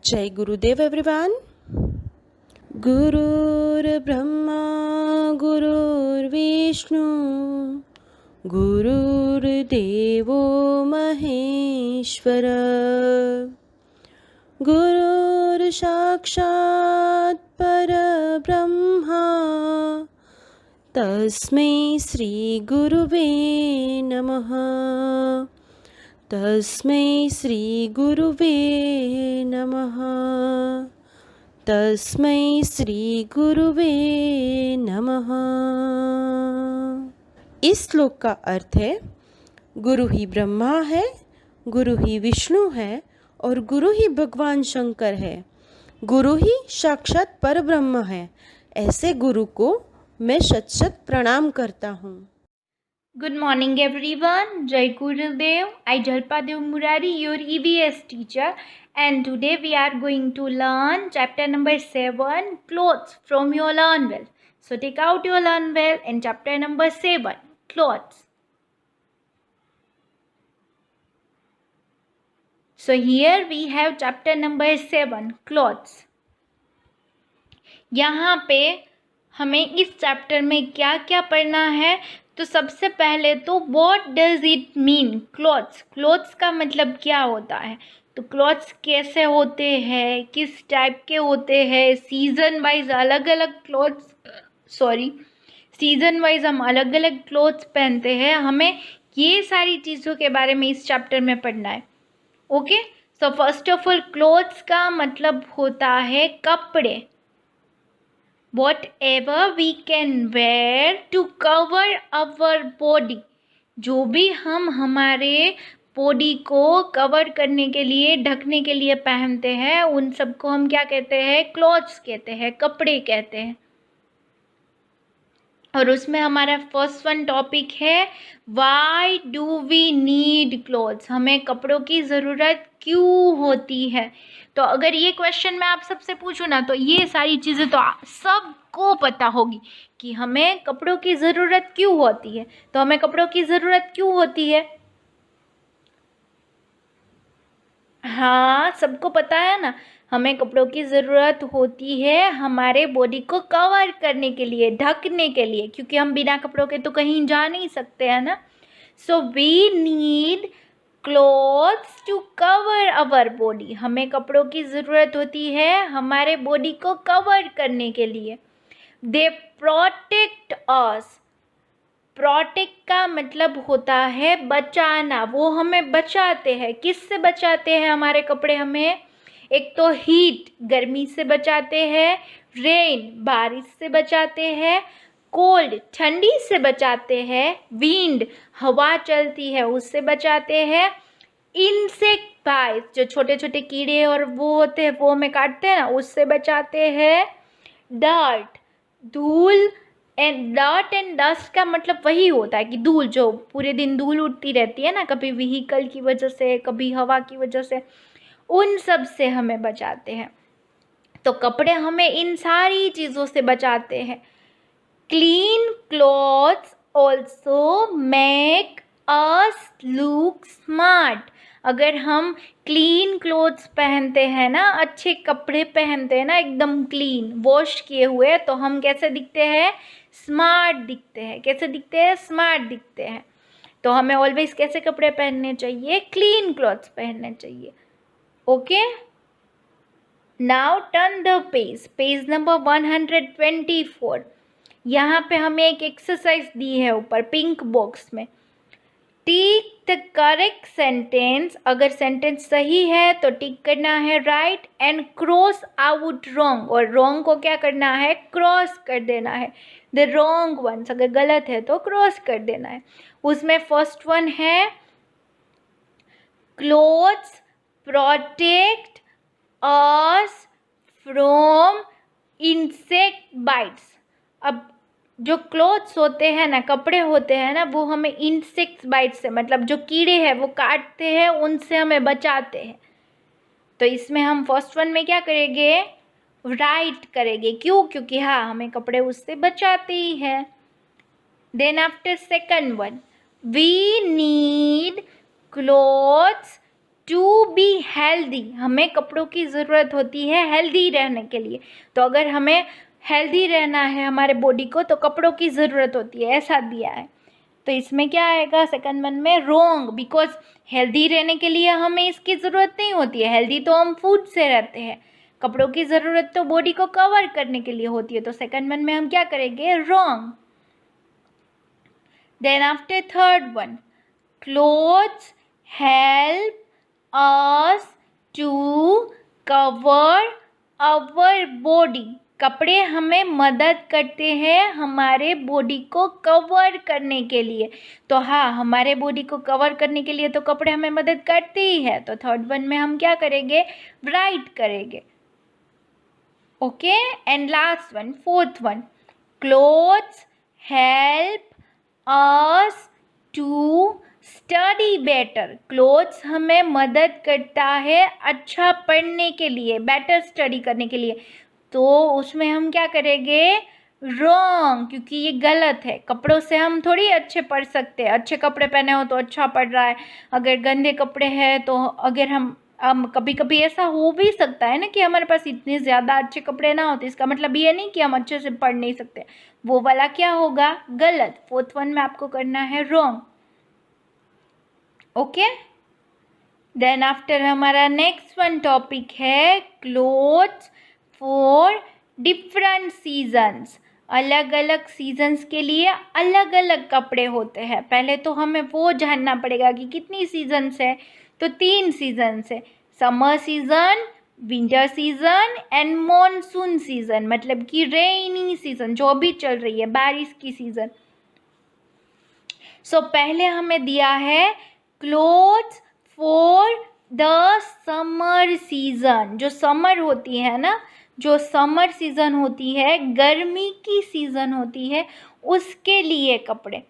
जय गुरुदेव एवरीवन। गुरुर्ब्रह्मा गुरुर्विष्णु गुरुर्देवो महेश्वर गुरुर्साक्षात् परब्रह्मा तस्मै श्री गुरुवे नमः। तस्मै श्री गुरुवे नमः। तस्मै श्री गुरुवे नमः। इस श्लोक का अर्थ है, गुरु ही ब्रह्मा है, गुरु ही विष्णु है और गुरु ही भगवान शंकर है। गुरु ही साक्षात परब्रह्म है। ऐसे गुरु को मैं शत शत प्रणाम करता हूँ। Good morning everyone. Jai Gurudev. I Jalpadev Murari, your EVS teacher, and today we are going to learn chapter number 7, Clothes from your Learn Well. So take out your Learn Well and chapter number 7, Clothes. So here we have chapter number 7, Clothes. यहाँ पे हमें इस chapter में क्या क्या पढ़ना है, तो सबसे पहले तो what does it mean clothes. Clothes का मतलब क्या होता है, तो क्लॉथ्स कैसे होते हैं, किस टाइप के होते हैं, सीज़न वाइज अलग अलग सीज़न वाइज हम अलग अलग क्लॉथ्स पहनते हैं। हमें ये सारी चीज़ों के बारे में इस चैप्टर में पढ़ना है। Okay, so first of all clothes का मतलब होता है कपड़े। Whatever we can wear to cover our body, जो भी हम हमारे बॉडी को कवर करने के लिए, ढकने के लिए पहनते हैं, उन सबको हम क्या कहते हैं, क्लॉथ्स कहते हैं, कपड़े कहते हैं। और उसमें हमारा फर्स्ट वन टॉपिक है, why do we need clothes. हमें कपड़ों की ज़रूरत क्यों होती है। तो अगर ये क्वेश्चन मैं आप सबसे पूछूँ ना, तो ये सारी चीज़ें तो सबको पता होगी कि हमें कपड़ों की ज़रूरत क्यों होती है। तो हमें कपड़ों की ज़रूरत क्यों होती है, हाँ सबको पता है ना। हमें कपड़ों की ज़रूरत होती है हमारे बॉडी को कवर करने के लिए, ढकने के लिए, क्योंकि हम बिना कपड़ों के तो कहीं जा नहीं सकते हैं ना। So we need clothes to cover our body. हमें कपड़ों की ज़रूरत होती है हमारे बॉडी को कवर करने के लिए। They protect us. प्रोटेक्ट का मतलब होता है बचाना, वो हमें बचाते हैं। किससे बचाते हैं हमारे कपड़े हमें, एक तो हीट गर्मी से बचाते हैं, रेन बारिश से बचाते हैं, कोल्ड ठंडी से बचाते हैं, विंड हवा चलती है उससे बचाते हैं, इंसेक्ट बाइट जो छोटे छोटे कीड़े और वो होते हैं वो हमें काटते हैं ना, उससे बचाते हैं, डर्ट धूल एंड डस्ट का मतलब वही होता है कि धूल, जो पूरे दिन धूल उड़ती रहती है ना, कभी व्हीकल की वजह से, कभी हवा की वजह से, उन सब से हमें बचाते हैं। तो कपड़े हमें इन सारी चीज़ों से बचाते हैं। Clean clothes also make us look smart. अगर हम क्लीन क्लोथ्स पहनते हैं ना, अच्छे कपड़े पहनते हैं ना, एकदम क्लीन वॉश किए हुए, तो हम कैसे दिखते हैं, स्मार्ट दिखते हैं। कैसे दिखते हैं, स्मार्ट दिखते हैं। तो हमें ऑलवेज कैसे कपड़े पहनने चाहिए, क्लीन क्लॉथ्स पहनने चाहिए। Okay, now turn the page number 124। यहाँ पे हमें एक एक्सरसाइज दी है ऊपर पिंक बॉक्स में। Tick the correct sentence. अगर सेंटेंस सही है तो टिक करना है right, and cross out wrong, और रॉन्ग को क्या करना है, क्रॉस कर देना है। द रॉन्ग वंस, अगर गलत है तो क्रॉस कर देना है। उसमें फर्स्ट वन है, clothes protect us from insect bytes. अब जो क्लोथ्स होते हैं ना, कपड़े होते हैं ना, वो हमें इंसेक्ट्स बाइट से, मतलब जो कीड़े हैं वो काटते हैं, उनसे हमें बचाते हैं। तो इसमें हम फर्स्ट वन में क्या करेंगे, राइट करेंगे। क्यों, क्योंकि हाँ हमें कपड़े उससे बचाते ही हैं। Then after second one, we need clothes to be healthy, हमें कपड़ों की ज़रूरत होती है हेल्दी रहने के लिए। तो अगर हमें हेल्दी रहना है हमारे बॉडी को तो कपड़ों की ज़रूरत होती है, ऐसा दिया है। तो इसमें क्या आएगा सेकंड वन में? रॉन्ग, बिकॉज हेल्दी रहने के लिए हमें इसकी ज़रूरत नहीं होती है। हेल्दी तो हम फूड से रहते हैं, कपड़ों की ज़रूरत तो बॉडी को कवर करने के लिए होती है। तो सेकंड वन में हम क्या करेंगे? Wrong. Then after third one, clothes help us to cover our body, कपड़े हमें मदद करते हैं हमारे बॉडी को कवर करने के लिए। तो हाँ, हमारे बॉडी को कवर करने के लिए तो कपड़े हमें मदद करते ही है। तो थर्ड वन में हम क्या करेंगे? राइट करेंगे। Okay, and last one, fourth one, clothes help us to study better, clothes हमें मदद करता है अच्छा पढ़ने के लिए, बेटर स्टडी करने के लिए। तो उसमें हम क्या करेंगे? रॉन्ग, क्योंकि ये गलत है। कपड़ों से हम थोड़ी अच्छे पढ़ सकते हैं। अच्छे कपड़े पहने हो तो अच्छा पढ़ रहा है, अगर गंदे कपड़े हैं तो अगर हम कभी कभी ऐसा हो भी सकता है ना कि हमारे पास इतने ज़्यादा अच्छे कपड़े ना होते, इसका मतलब ये नहीं कि हम अच्छे से पढ़ नहीं सकते। वो वाला क्या होगा? गलत। फोर्थ वन में आपको करना है रॉन्ग। ओके, देन आफ्टर हमारा नेक्स्ट वन टॉपिक है क्लोथ्स फॉर डिफरेंट सीजन्स। अलग अलग सीजन्स के लिए अलग अलग कपड़े होते हैं। पहले तो हमें वो जानना पड़ेगा कि कितनी सीजन्स है। तो 3 सीजन्स है, summer season, winter season and monsoon season, मतलब कि रेनी सीजन जो भी चल रही है, बारिश की सीजन। सो पहले हमें दिया है clothes for the summer season. जो समर होती है ना, जो समर सीजन होती है, गर्मी की सीजन होती है, उसके लिए कपड़े।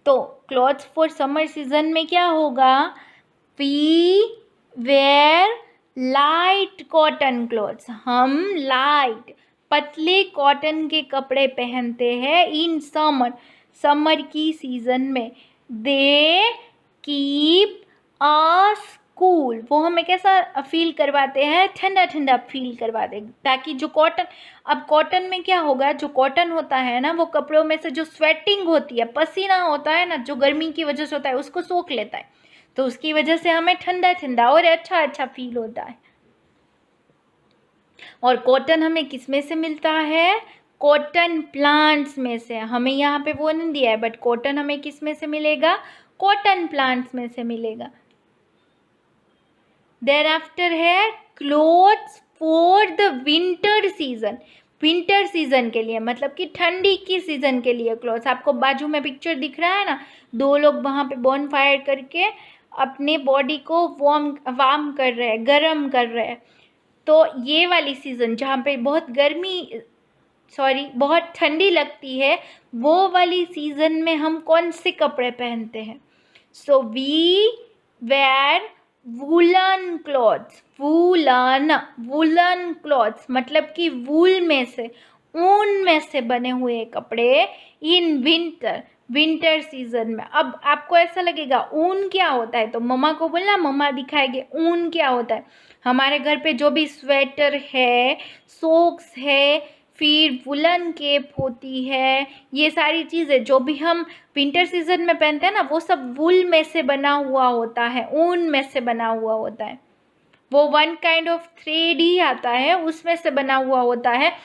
तो क्लॉथ्स फॉर समर सीजन में क्या होगा? We wear light cotton clothes, हम लाइट पतले कॉटन के कपड़े पहनते हैं इन समर, समर की सीजन में। दे कीप अस कूल, वो हमें कैसा फील करवाते हैं? ठंडा ठंडा फील करवाते हैं, ताकि जो कॉटन, अब कॉटन में क्या होगा? जो कॉटन होता है ना, वो कपड़ों में से जो स्वेटिंग होती है, पसीना होता है ना, जो गर्मी की वजह से होता है, उसको सोख लेता है। तो उसकी वजह से हमें ठंडा ठंडा और अच्छा अच्छा फील होता है। और कॉटन हमें किस में से मिलता है? कॉटन प्लांट्स में से। हमें यहाँ पे वो नहीं दिया है, बट कॉटन हमें किस में से मिलेगा? कॉटन प्लांट्स में से मिलेगा। देयर आफ्टर है clothes for the winter season. Winter season के लिए, मतलब कि ठंडी की सीजन के लिए क्लोथ्स। आपको बाजू में पिक्चर दिख रहा है ना, 2 लोग वहाँ पे बॉन फायर करके अपने बॉडी को वार्म कर रहे हैं, गर्म कर रहे हैं। तो ये वाली सीज़न जहाँ पे बहुत ठंडी लगती है, वो वाली सीज़न में हम कौन से कपड़े पहनते हैं? So we wear woollen clothes. Woollen clothes मतलब कि वूल में से, ऊन में से बने हुए कपड़े इन विंटर सीजन में। अब आपको ऐसा लगेगा ऊन क्या होता है, तो मम्मा को बोलना, मम्मा दिखाएंगे ऊन क्या होता है। हमारे घर पे जो भी स्वेटर है, सॉक्स है, फिर वुलन केप होती है, ये सारी चीज़ें जो भी हम विंटर सीजन में पहनते हैं ना, वो सब वूल में से बना हुआ होता है, ऊन में से बना हुआ होता है। वो वन काइंड ऑफ थ्रेड ही आता है, उसमें से बना हुआ होता है।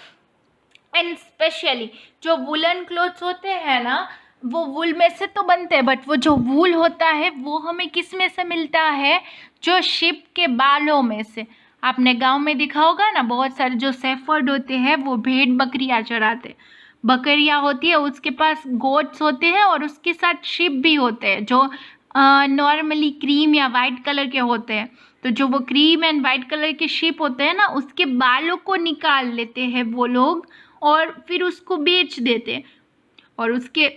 एंड स्पेशली जो वुलन क्लोथ्स होते हैं ना, वो वूल में से तो बनते हैं, बट वो जो वूल होता है वो हमें किस में से मिलता है? जो शिप के बालों में से। आपने गांव में देखा होगा ना, बहुत सारे जो शेफर्ड होते हैं वो भेड़ बकरियां चराते, बकरियां होती है, उसके पास गोट्स होते हैं और उसके साथ शिप भी होते हैं जो नॉर्मली क्रीम या वाइट कलर के होते हैं। तो जो वो क्रीम एंड वाइट कलर के शिप होते हैं ना, उसके बालों को निकाल लेते हैं वो लोग और फिर उसको बेच देते हैं, और उसके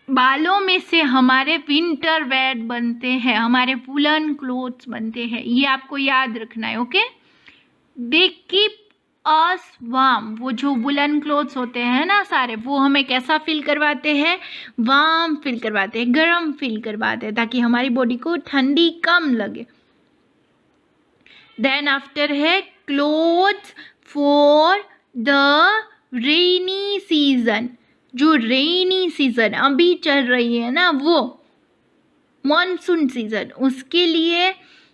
बालों में से हमारे विंटर वेयर बनते हैं, हमारे वुलन क्लोथ्स बनते हैं। ये आपको याद रखना है। Okay, they keep us warm. वो जो वुलन क्लोथ्स होते हैं ना सारे, वो हमें कैसा फील करवाते हैं? वार्म फील करवाते हैं, गर्म फील करवाते हैं, ताकि हमारी बॉडी को ठंडी कम लगे। देन आफ्टर है clothes for the rainy season, जो रेनी सीजन अभी चल रही है ना, वो मॉनसून सीजन, उसके लिए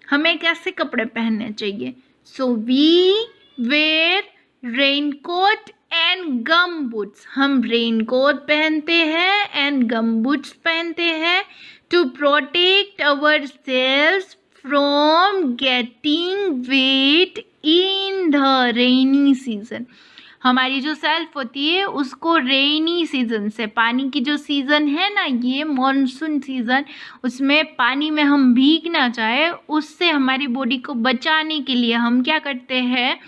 हमें कैसे कपड़े पहनने चाहिए? So we wear raincoat and gum boots, हम रेनकोट पहनते हैं एंड गम बूट्स पहनते हैं to protect our selves from getting wet in the rainy season. हमारी जो सेल्फ होती है उसको रेनी सीजन से, पानी की जो सीज़न है ना ये मॉनसून सीज़न, उसमें पानी में हम भीग ना जाए, उससे हमारी बॉडी को बचाने के लिए हम क्या करते हैं?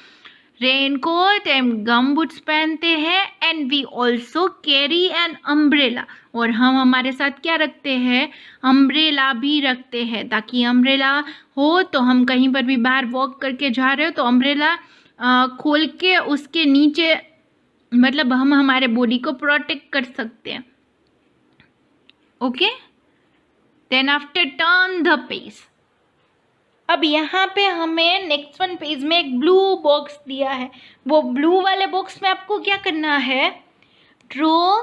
रेनकोट एंड गम बूट्स पहनते हैं and we also carry an umbrella, और हम हमारे साथ क्या रखते हैं? अम्ब्रेला भी रखते हैं, ताकि अम्ब्रेला हो तो हम कहीं पर भी बाहर वॉक करके जा रहे हो तो अम्ब्रेला खोल के उसके नीचे, मतलब हम हमारे बॉडी को प्रोटेक्ट कर सकते हैं। Okay, then after turn the page. अब यहाँ पे हमें नेक्स्ट वन पेज में एक ब्लू बॉक्स दिया है, वो ब्लू वाले बॉक्स में आपको क्या करना है? Draw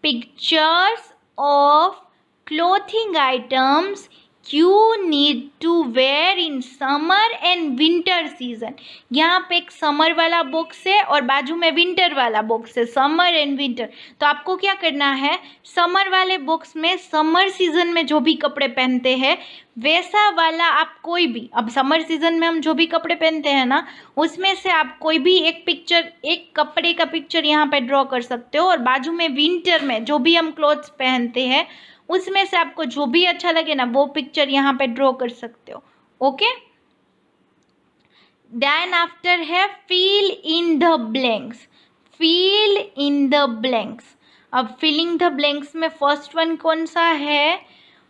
pictures of clothing items you need to wear in summer and winter season। यहाँ पे एक समर वाला बॉक्स है और बाजू में विंटर वाला बॉक्स है, समर एंड विंटर। तो आपको क्या करना है? समर वाले बॉक्स में समर सीजन में जो भी कपड़े पहनते हैं वैसा वाला आप कोई भी, अब समर सीजन में हम जो भी कपड़े पहनते हैं ना, उसमें से आप कोई भी एक पिक्चर, एक कपड़े का पिक्चर यहाँ पे ड्रॉ कर सकते हो, और बाजू में विंटर में जो भी हम क्लॉथ्स पहनते हैं उसमें से आपको जो भी अच्छा लगे ना वो पिक्चर यहाँ पे ड्रॉ कर सकते हो। ओके, देन आफ्टर है fill in the blanks. Fill in the blanks, अब फिलिंग द ब्लैंक्स में फर्स्ट वन कौन सा है?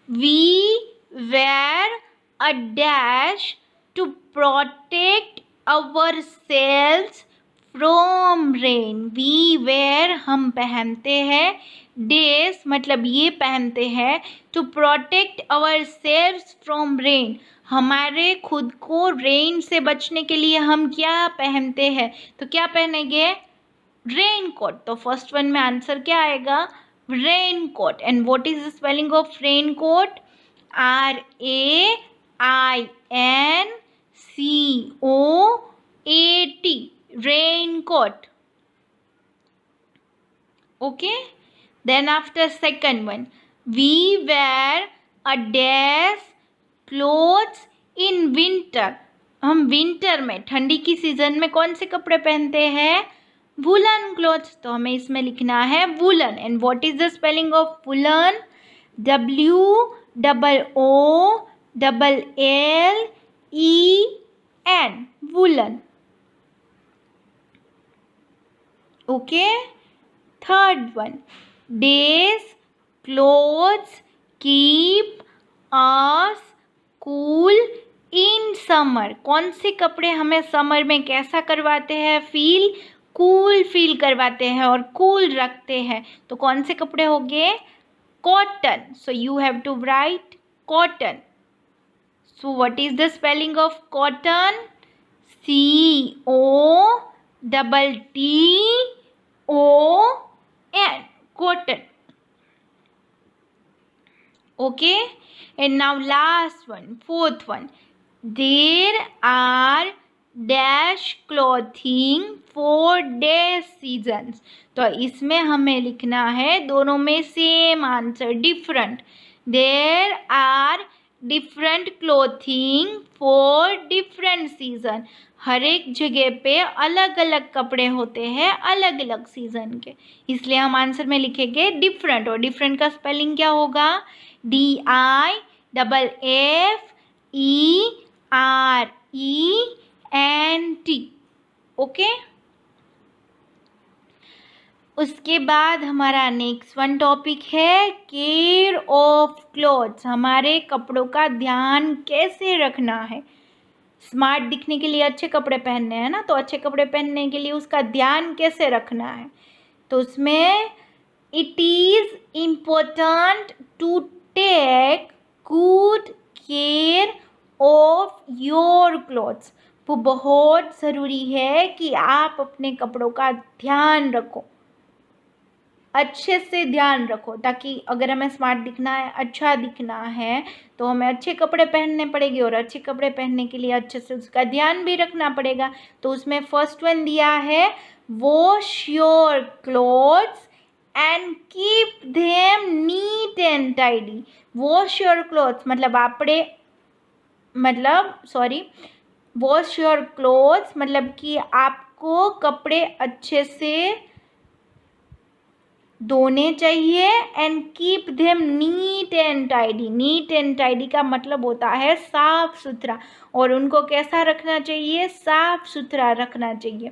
We wear a dash to protect our selves from rain. We wear हम पहनते हैं, डेज मतलब ये पहनते हैं, to protect our selves from rain, हमारे खुद को रेन से बचने के लिए हम क्या पहनते हैं? तो क्या पहनेंगे? Raincoat. तो फर्स्ट वन में आंसर क्या आएगा? Raincoat. And what is the spelling of raincoat? RAINCOAT, raincoat. Okay, then after second one, we wear a dash clothes in winter। हम विंटर में, ठंडी की season में कौन से कपड़े पहनते हैं? Woollen clothes. तो हमें इसमें लिखना है woollen. And what is the spelling of woollen? WOOLLEN, woollen. Okay, third one, days clothes keep us cool in summer। कौन से कपड़े हमें समर में कैसा करवाते हैं? फील कूल फील करवाते हैं और कूल रखते हैं। तो कौन से कपड़े हो गए? Cotton. So you have to write cotton. So what is the spelling of cotton? COTTON, cotton। Okay, and now last one, fourth one, there are dash clothing for dash seasons। तो इसमें हमें लिखना है दोनों में same answer, different. There are different clothing for different season. हर एक जगह पे अलग अलग कपड़े होते हैं अलग अलग सीजन के, इसलिए हम आंसर में लिखेंगे डिफरेंट। और डिफरेंट का स्पेलिंग क्या होगा? DIFFERENT। ओके, उसके बाद हमारा नेक्स्ट वन टॉपिक है केयर ऑफ क्लॉथ्स। हमारे कपड़ों का ध्यान कैसे रखना है? स्मार्ट दिखने के लिए अच्छे कपड़े पहनने हैं ना, तो अच्छे कपड़े पहनने के लिए उसका ध्यान कैसे रखना है? तो उसमें it is important to take good care of your clothes. वो बहुत ज़रूरी है कि आप अपने कपड़ों का ध्यान रखो, अच्छे से ध्यान रखो, ताकि अगर हमें स्मार्ट दिखना है, अच्छा दिखना है, तो हमें अच्छे कपड़े पहनने पड़ेंगे और अच्छे कपड़े पहनने के लिए अच्छे से उसका ध्यान भी रखना पड़ेगा। तो उसमें फर्स्ट वन दिया है, wash your clothes and keep them neat and tidy. Wash your clothes wash your clothes मतलब कि आपको कपड़े अच्छे से धोने चाहिए, and keep them neat and tidy. Neat and tidy का मतलब होता है साफ सुथरा, और उनको कैसा रखना चाहिए? साफ सुथरा रखना चाहिए।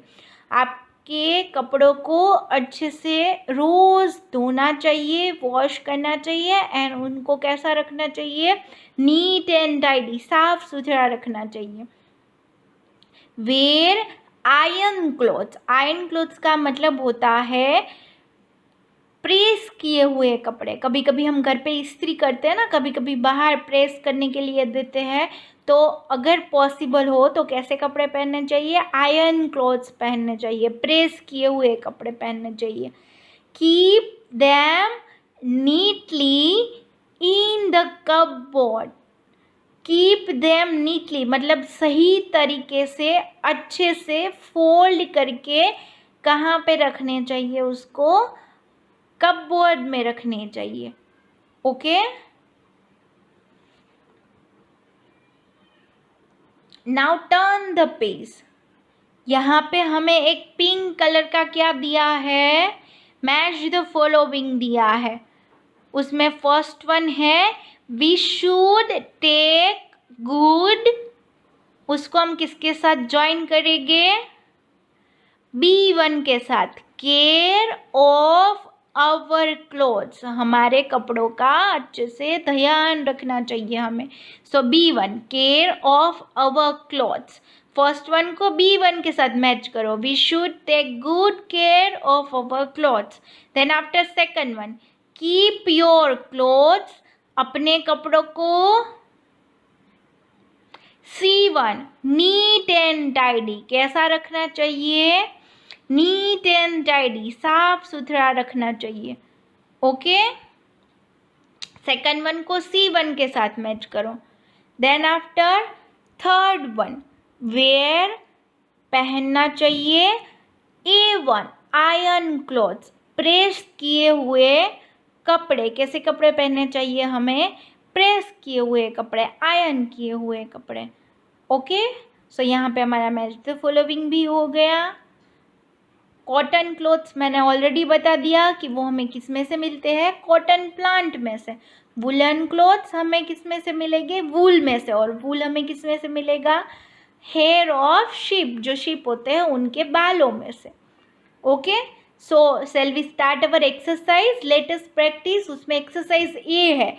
आपके कपड़ों को अच्छे से रोज़ धोना चाहिए, वॉश करना चाहिए, एंड उनको कैसा रखना चाहिए? नीट एंड टाइडी, साफ सुथरा रखना चाहिए। Wear iron clothes. Iron clothes का मतलब होता है प्रेस किए हुए कपड़े। कभी कभी हम घर पे इस्त्री करते हैं ना, कभी कभी बाहर प्रेस करने के लिए देते हैं, तो अगर पॉसिबल हो तो कैसे कपड़े पहनने चाहिए? आयरन क्लोथ्स पहनने चाहिए, प्रेस किए हुए कपड़े पहनने चाहिए। Keep them neatly in the cupboard. Keep them neatly मतलब सही तरीके से, अच्छे से फोल्ड करके कहाँ पे रखने चाहिए? उसको कपबोर्ड में रखने चाहिए। Okay, now turn the page. यहाँ पे हमें एक पिंक कलर का क्या दिया है? मैच द फॉलोइंग दिया है। उसमें फर्स्ट वन है, वी शुड टेक गुड। उसको हम किसके साथ ज्वाइन करेंगे? B1 के साथ। केयर ऑफ आवर क्लोथ्स, हमारे कपड़ों का अच्छे से ध्यान रखना चाहिए हमें। So B1 care of our clothes. First one को B1 के साथ मैच करो, we should take good care of our clothes. Then after second one, keep your clothes, अपने कपड़ों को C1 नीट एंड टाइडी, कैसा रखना चाहिए? नीट एंड टाइडी, साफ सुथरा रखना चाहिए। ओके, सेकंड वन को C1 के साथ मैच करो। Then after third one, wear, पहनना चाहिए A1 आयरन क्लॉथ्स, प्रेस किए हुए कपड़े। कैसे कपड़े पहनने चाहिए हमें? प्रेस किए हुए कपड़े, आयरन किए हुए कपड़े। ओके, सो यहाँ पे हमारा मैच द फॉलोइंग भी हो गया। कॉटन क्लोथ्स मैंने ऑलरेडी बता दिया कि वो हमें किस में से मिलते हैं? कॉटन प्लांट में से। वुलन क्लोथ्स हमें किस में से मिलेंगे? वूल में से। और वूल हमें किस में से मिलेगा? हेयर ऑफ शीप, जो शीप होते हैं उनके बालों में से। Okay, so shall we start our exercise? Let us practice. उसमें एक्सरसाइज ए है,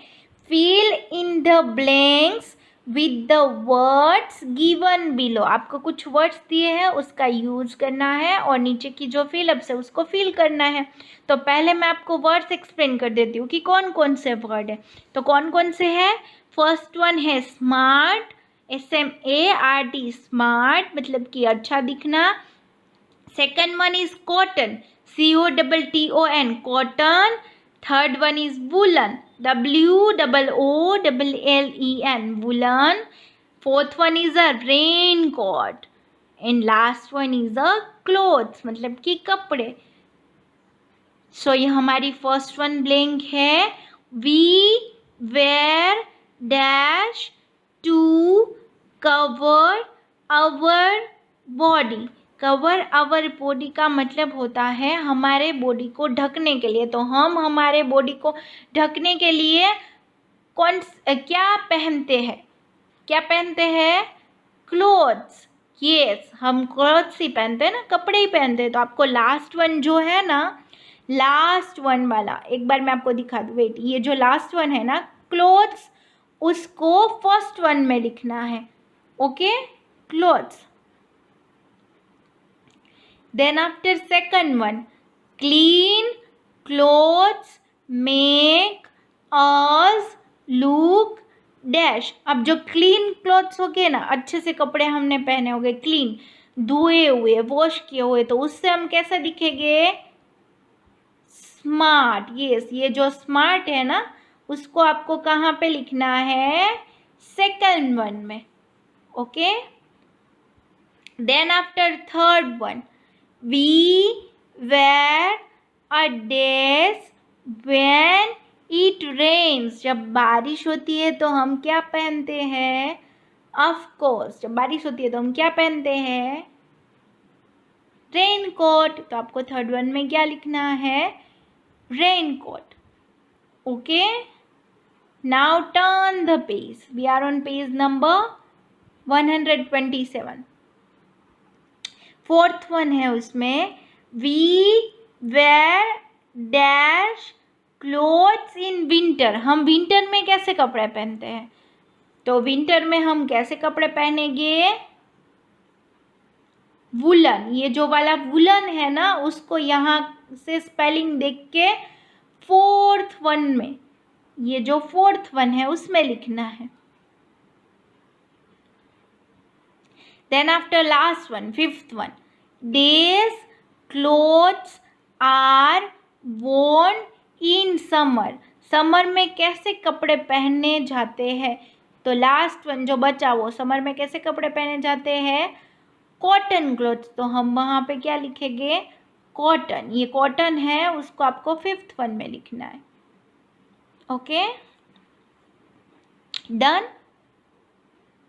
fill in the blanks with the words given below. आपको कुछ वर्ड्स दिए हैं, उसका यूज करना है और नीचे की जो फिलअप्स है उसको फिल करना है। तो पहले मैं आपको वर्ड्स एक्सप्लेन कर देती हूँ कि कौन कौन से वर्ड है। तो कौन कौन से हैं? फर्स्ट वन है स्मार्ट, SMART, स्मार्ट मतलब कि अच्छा दिखना। Second one is cotton, COTTON, cotton. Third one is woollen, WOOLLEN, woollen. Fourth one is a raincoat, and last one is a clothes मतलब कि कपड़े। सो ये हमारी फर्स्ट वन ब्लैंक है, we wear dash to cover our body. Cover our body का मतलब होता है हमारे बॉडी को ढकने के लिए। तो हम हमारे बॉडी को ढकने के लिए क्या पहनते हैं? क्या पहनते हैं? क्लोथ्स। यस, हम क्लोथ्स ही पहनते हैं ना, कपड़े ही पहनते हैं। तो आपको लास्ट वन जो है ना, लास्ट वन वाला एक बार मैं आपको दिखा दूँ। वेट, ये जो लास्ट वन है ना, क्लोथ्स, उसको फर्स्ट वन में लिखना है। Okay, clothes. Then after second one, clean clothes make us look dash. अब जो क्लीन क्लॉथ्स हो गए ना, अच्छे से कपड़े हमने पहने हो गए क्लीन, धोए हुए, वॉश किए हुए, तो उससे हम कैसे दिखेंगे? स्मार्ट। यस, ये जो स्मार्ट है ना, उसको आपको कहाँ पे लिखना है? सेकंड वन में। Okay, then after third one, we wear a dress when it rains. जब बारिश होती है तो हम क्या पहनते हैं? ऑफ कोर्स, जब बारिश होती है तो हम क्या पहनते हैं? Raincoat. तो आपको थर्ड वन में क्या लिखना है? Raincoat. Okay, now turn the page. We are on page number 127। Fourth one है उसमें, we wear dash clothes in winter. हम विंटर में कैसे कपड़े पहनते हैं? तो विंटर में हम कैसे कपड़े पहनेंगे? वुलन। ये जो वाला वुलन है ना, उसको यहाँ से स्पेलिंग देख के फोर्थ वन में, ये जो फोर्थ वन है उसमें लिखना है। Then after last one, fifth one, these clothes are worn in summer. Summer में कैसे कपड़े पहने जाते हैं? तो लास्ट वन जो बचा, वो समर में कैसे कपड़े पहने जाते हैं? Cotton clothes. तो हम वहाँ पे क्या लिखेंगे? कॉटन। ये कॉटन है, उसको आपको फिफ्थ वन में लिखना है। Okay, done.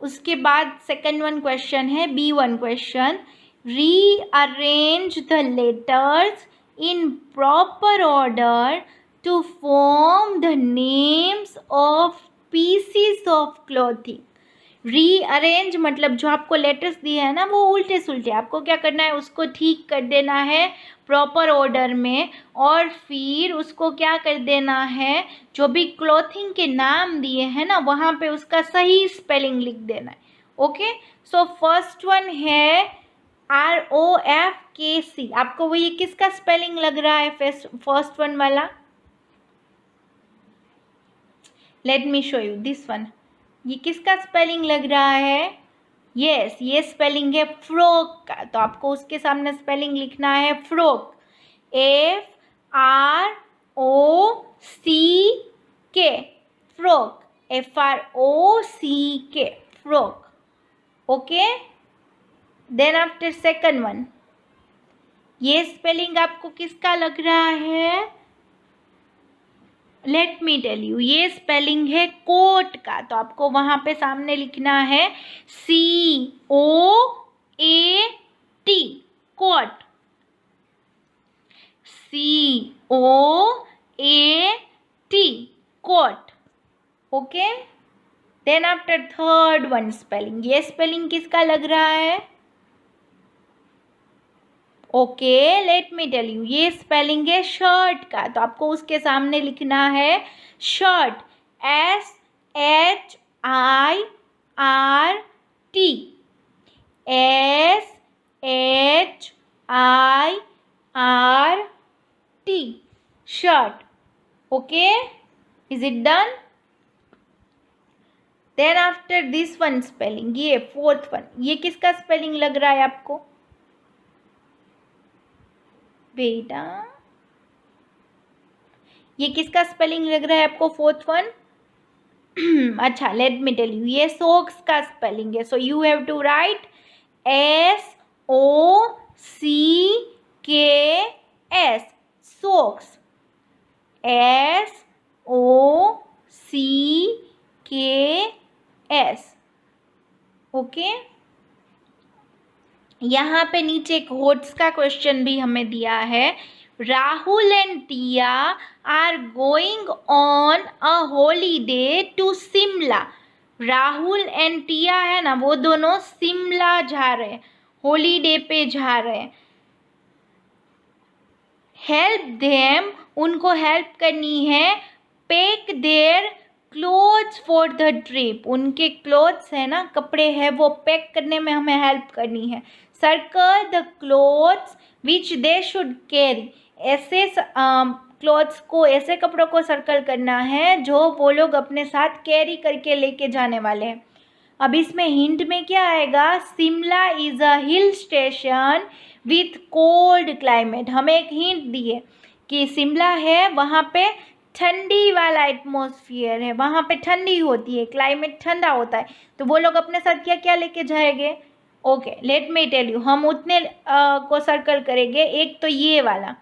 उसके बाद सेकंड वन क्वेश्चन है, B1 question, rearrange the letters in proper order to form the names of pieces of clothing. Rearrange मतलब जो आपको लेटर्स दिए हैं ना, वो उल्टे सुल्टे, आपको क्या करना है? उसको ठीक कर देना है प्रॉपर ऑर्डर में, और फिर उसको क्या कर देना है? जो भी क्लॉथिंग के नाम दिए हैं ना, वहाँ पे उसका सही स्पेलिंग लिख देना है। ओके, सो फर्स्ट वन है ROFKC। आपको वो ये किसका स्पेलिंग लग रहा है? फर्स्ट वन वाला, let me show you this one. ये किसका स्पेलिंग लग रहा है? यस, ये स्पेलिंग है फ्रॉक का। तो आपको उसके सामने स्पेलिंग लिखना है frock, FROCK, frock, FROCK, frock. Okay, then after second one, ये स्पेलिंग आपको किसका लग रहा है? लेट मी टेल यू, ये स्पेलिंग है कोट का। तो आपको वहाँ पे सामने लिखना है COAT, coat, COAT, coat. Okay, then after third one spelling, ये स्पेलिंग किसका लग रहा है? Okay, let me tell you, ये स्पेलिंग है शर्ट का। तो आपको उसके सामने लिखना है shirt, SHIRT, SHIRT, shirt. Okay, is it done? Then after this one spelling, ये फोर्थ वन, ये किसका स्पेलिंग लग रहा है आपको बेटा? ये किसका स्पेलिंग लग रहा है आपको फोर्थ वन? अच्छा, लेट मी टेल यू, ये सॉक्स का स्पेलिंग है। So you have to write SOCKS, socks, SOCKS। Okay, यहाँ पे नीचे एक होट्स का क्वेश्चन भी हमें दिया है। Rahul and Tia are going on a holiday to Shimla. Rahul and Tia है ना, वो दोनों शिमला जा रहे हैं, हॉलीडे पे जा रहे हैं। हेल्प देम, उनको हेल्प करनी है। Pack their clothes for the trip, उनके क्लोथ्स है ना, कपड़े हैं, वो पैक करने में हमें हेल्प करनी है। Circle the clothes which they should carry, ऐसे क्लॉथ्स को, ऐसे कपड़ों को सर्कल करना है जो वो लोग अपने साथ कैरी करके लेके जाने वाले हैं। अब इसमें हिंट में क्या आएगा, Shimla is a hill station with cold climate. हमें एक हिंट दिए कि शिमला है, वहाँ पे ठंडी वाला एटमॉस्फेयर है, वहाँ पे ठंडी होती है, क्लाइमेट ठंडा होता है। तो वो लोग अपने साथ क्या क्या लेके जाएंगे? Okay, let me tell you, हम उतने को सर्कल करेंगे। एक तो ये वाला,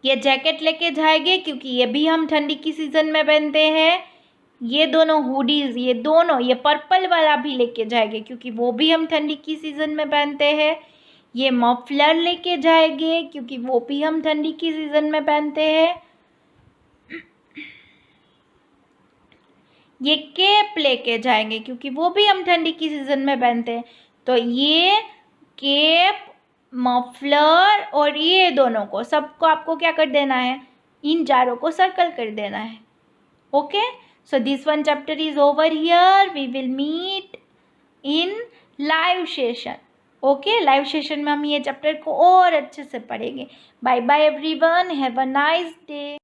ये जैकेट लेके जाएंगे क्योंकि ये भी हम ठंडी की सीज़न में पहनते हैं। ये दोनों हुडीज़, ये दोनों, ये पर्पल वाला भी लेके जाएंगे क्योंकि वो भी हम ठंडी की सीज़न में पहनते हैं। ये मफलर लेके जाएंगे क्योंकि वो भी हम ठंडी की सीज़न में पहनते हैं। ये कैप लेके जाएंगे क्योंकि वो भी हम ठंडी की सीज़न में पहनते हैं। तो ये कैप, मफलर और ये दोनों को, सबको आपको क्या कर देना है, इन चारों को सर्कल कर देना है। Okay, so this one chapter is over here. We will meet in live session. Okay, live session में हम ये चैप्टर को और अच्छे से पढ़ेंगे। Bye bye everyone, have a nice day.